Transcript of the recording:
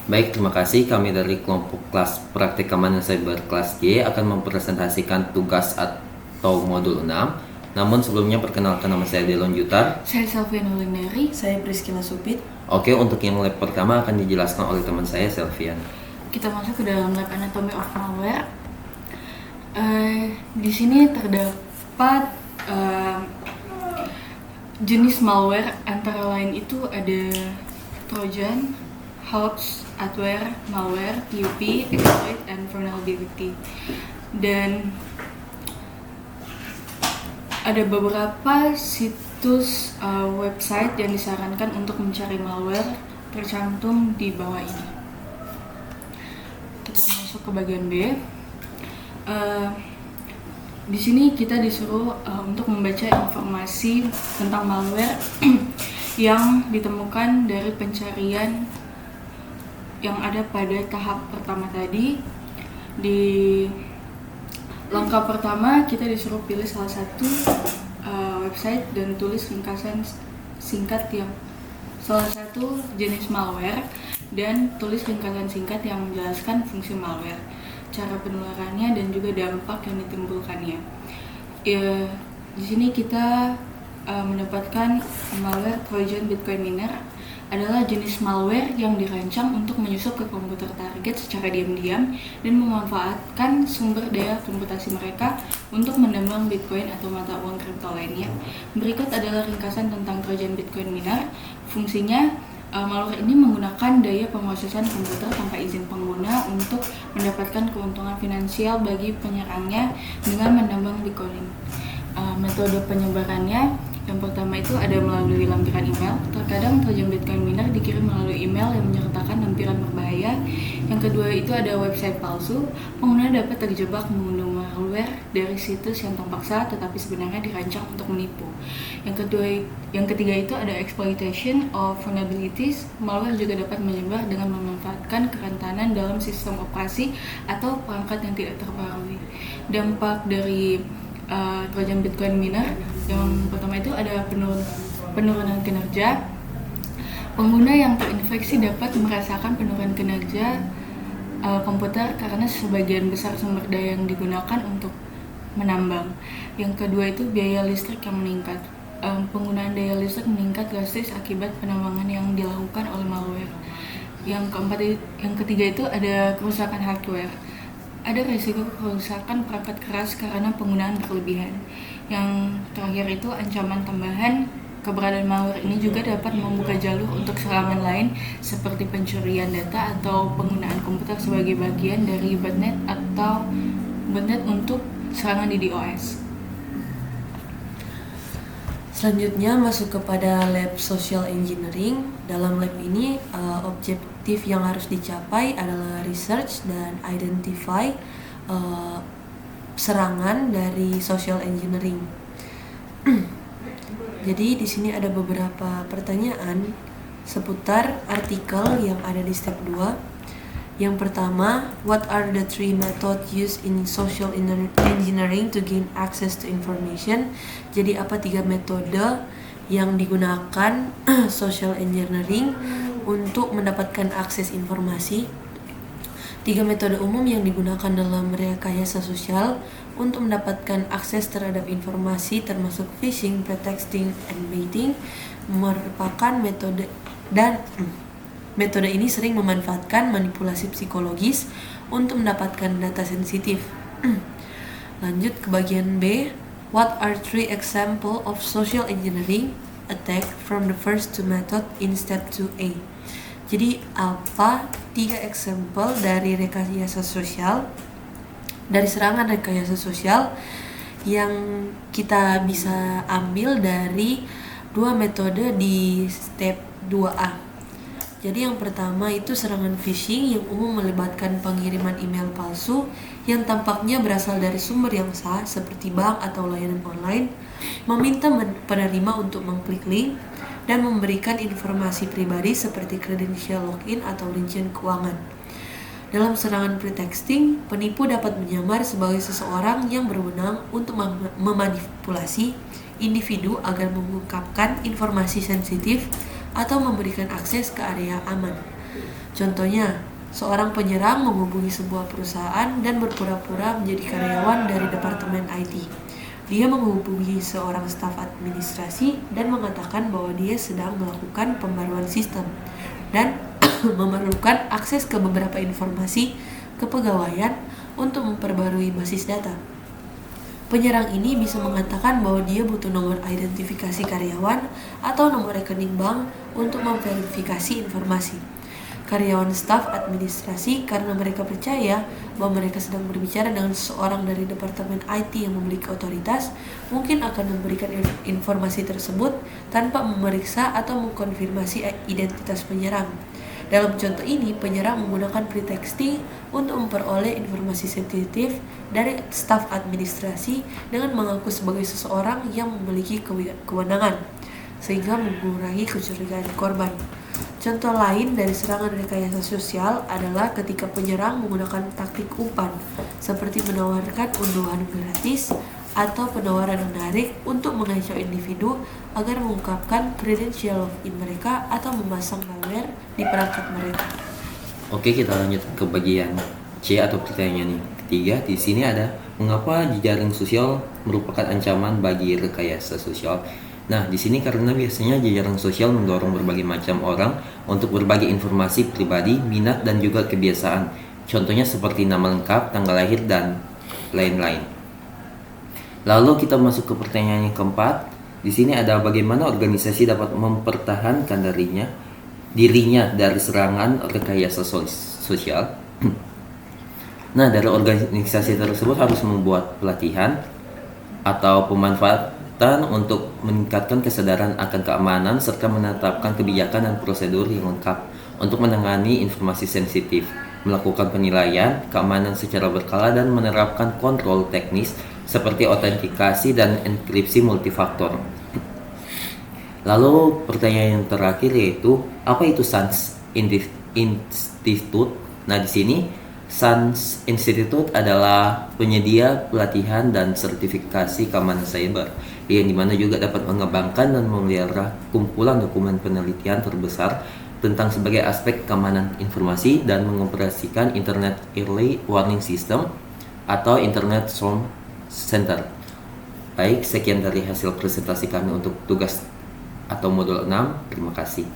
Baik, terima kasih. Kami dari kelompok kelas praktik keamanan cyber kelas G akan mempresentasikan tugas atau modul 6. Namun sebelumnya perkenalkan, nama saya Delon Jutar. Saya Selvian Wulandari. Saya Priscilla Supit. Oke, untuk yang lab pertama akan dijelaskan oleh teman saya, Selvian. Kita masuk ke dalam lab anatomy of malware. Di sini terdapat jenis malware, antara lain itu ada Trojan, hoax, adware, malware, PUP, exploit, and vulnerability. Dan ada beberapa situs website yang disarankan untuk mencari malware tercantum di bawah ini. Kita masuk ke bagian B. Di sini kita disuruh untuk membaca informasi tentang malware yang ditemukan dari pencarian yang ada pada tahap pertama tadi. Di langkah pertama kita disuruh pilih salah satu website dan tulis ringkasan singkat yang salah satu jenis malware dan tulis ringkasan singkat yang menjelaskan fungsi malware, cara penularannya, dan juga dampak yang ditimbulkannya. Di sini kita mendapatkan malware Trojan Bitcoin Miner adalah jenis malware yang dirancang untuk menyusup ke komputer target secara diam-diam dan memanfaatkan sumber daya komputasi mereka untuk menambang Bitcoin atau mata uang kripto lainnya. Berikut adalah ringkasan tentang Trojan Bitcoin Miner. Fungsinya, malware ini menggunakan daya pemrosesan komputer tanpa izin pengguna untuk mendapatkan keuntungan finansial bagi penyerangnya dengan menambang Bitcoin. Metode penyebarannya, yang pertama itu ada melalui lampiran email. Terkadang Trojan Bitcoin Miner dikirim melalui email yang menyertakan lampiran berbahaya. Yang kedua itu ada website palsu. Pengguna dapat terjebak mengunduh malware dari situs yang tampak sah tetapi sebenarnya dirancang untuk menipu. Yang ketiga itu ada exploitation of vulnerabilities. Malware juga dapat menyebar dengan memanfaatkan kerentanan dalam sistem operasi atau perangkat yang tidak terbarui. Dampak dari Trojan Bitcoin Miner, yang pertama itu ada penurunan kinerja. Pengguna yang terinfeksi dapat merasakan penurunan kinerja komputer karena sebagian besar sumber daya yang digunakan untuk menambang. Yang kedua itu biaya listrik yang meningkat. Penggunaan daya listrik meningkat drastis akibat penambangan yang dilakukan oleh malware. Yang ketiga itu ada kerusakan hardware. Ada risiko kerusakan perangkat keras karena penggunaan berlebihan. Yang terakhir itu ancaman tambahan. Keberadaan malware ini juga dapat membuka jalur untuk serangan lain seperti pencurian data atau penggunaan komputer sebagai bagian dari botnet atau botnet untuk serangan di DOS. Selanjutnya masuk kepada lab social engineering. Dalam lab ini objektif yang harus dicapai adalah research dan identify serangan dari social engineering. Jadi di sini ada beberapa pertanyaan seputar artikel yang ada di step 2. Yang pertama, what are the 3 methods used in social engineering to gain access to information? Jadi apa 3 metode yang digunakan social engineering untuk mendapatkan akses informasi? 3 metode umum yang digunakan dalam rekayasa sosial untuk mendapatkan akses terhadap informasi termasuk phishing, pretexting, and baiting merupakan metode ini sering memanfaatkan manipulasi psikologis untuk mendapatkan data sensitif. Lanjut ke bagian B. What are 3 example of social engineering attack from the first 2 method in step 2A? Jadi apa 3 example dari rekayasa sosial, dari serangan rekayasa sosial yang kita bisa ambil dari 2 metode di step 2A. Jadi yang pertama itu serangan phishing yang umum melibatkan pengiriman email palsu yang tampaknya berasal dari sumber yang sah seperti bank atau layanan online, meminta penerima untuk mengklik link dan memberikan informasi pribadi seperti kredensial login atau rincian keuangan. Dalam serangan pretexting, penipu dapat menyamar sebagai seseorang yang berwenang untuk memanipulasi individu agar mengungkapkan informasi sensitif atau memberikan akses ke area aman. Contohnya, seorang penyerang menghubungi sebuah perusahaan dan berpura-pura menjadi karyawan dari departemen IT. Dia menghubungi seorang staf administrasi dan mengatakan bahwa dia sedang melakukan pembaruan sistem dan memerlukan akses ke beberapa informasi kepegawaian untuk memperbarui basis data. Penyerang ini bisa mengatakan bahwa dia butuh nomor identifikasi karyawan atau nomor rekening bank untuk memverifikasi informasi. Karyawan staf administrasi, karena mereka percaya bahwa mereka sedang berbicara dengan seseorang dari departemen IT yang memiliki otoritas, mungkin akan memberikan informasi tersebut tanpa memeriksa atau mengkonfirmasi identitas penyerang. Dalam contoh ini, penyerang menggunakan pretexting untuk memperoleh informasi sensitif dari staf administrasi dengan mengaku sebagai seseorang yang memiliki kewenangan, sehingga mengurangi kecurigaan korban. Contoh lain dari serangan rekayasa sosial adalah ketika penyerang menggunakan taktik umpan, seperti menawarkan unduhan gratis atau penawaran menarik untuk mengacau individu agar mengungkapkan credential login mereka atau memasang malware di perangkat mereka. Oke, kita lanjut ke bagian C atau pertanyaan yang ketiga. Di sini ada, mengapa jejaring sosial merupakan ancaman bagi rekayasa sosial? Nah, di sini karena biasanya jejaring sosial mendorong berbagai macam orang untuk berbagi informasi pribadi, minat, dan juga kebiasaan. Contohnya seperti nama lengkap, tanggal lahir, dan lain-lain. Lalu kita masuk ke pertanyaan yang keempat. Di sini ada bagaimana organisasi dapat mempertahankan dirinya dari serangan rekayasa sosial. Nah, dari organisasi tersebut harus membuat pelatihan atau pemanfaatan untuk meningkatkan kesadaran akan keamanan serta menetapkan kebijakan dan prosedur yang lengkap untuk menangani informasi sensitif, melakukan penilaian keamanan secara berkala, dan menerapkan kontrol teknis seperti autentikasi dan enkripsi multifaktor. Lalu pertanyaan yang terakhir yaitu, apa itu SANS Institute? Nah, di sini SANS Institute adalah penyedia pelatihan dan sertifikasi keamanan cyber, yang dimana juga dapat mengembangkan dan memelihara kumpulan dokumen penelitian terbesar tentang sebagai aspek keamanan informasi dan mengoperasikan Internet Early Warning System atau Internet Storm Center. Baik, sekian dari hasil presentasi kami untuk tugas atau modul 6. Terima kasih.